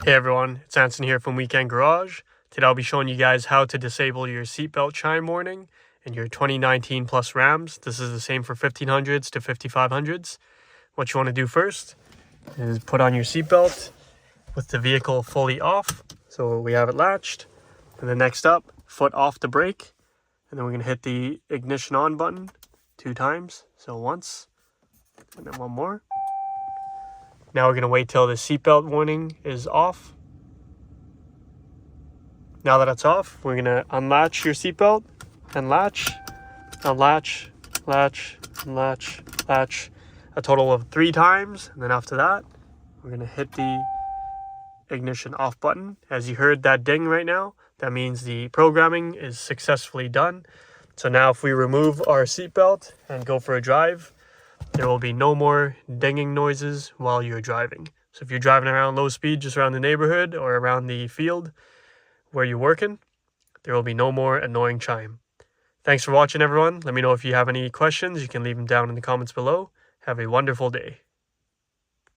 Hey everyone, it's Anson here from Weekend Garage. Today I'll be showing you guys how to disable your seatbelt chime warning in your 2019 plus Rams. This is the same for 1500s to 5500s. What you want to do first is put on your seatbelt with the vehicle fully off. So we have it latched. And then next up, foot off the brake. And then we're going to hit the ignition on button 2 times. So once, and then one more. Now we're going to wait till the seatbelt warning is off. Now that it's off, we're going to unlatch your seatbelt and latch, unlatch, latch, unlatch, latch, a total of 3 times. And then after that, we're going to hit the ignition off button. As you heard that ding right now, that means the programming is successfully done. So now if we remove our seatbelt and go for a drive, there will be no more dinging noises while you're driving. So if you're driving around low speed, just around the neighborhood or around the field where you're working, there will be no more annoying chime. Thanks for watching, everyone. Let me know if you have any questions. You can leave them down in the comments below. Have a wonderful day.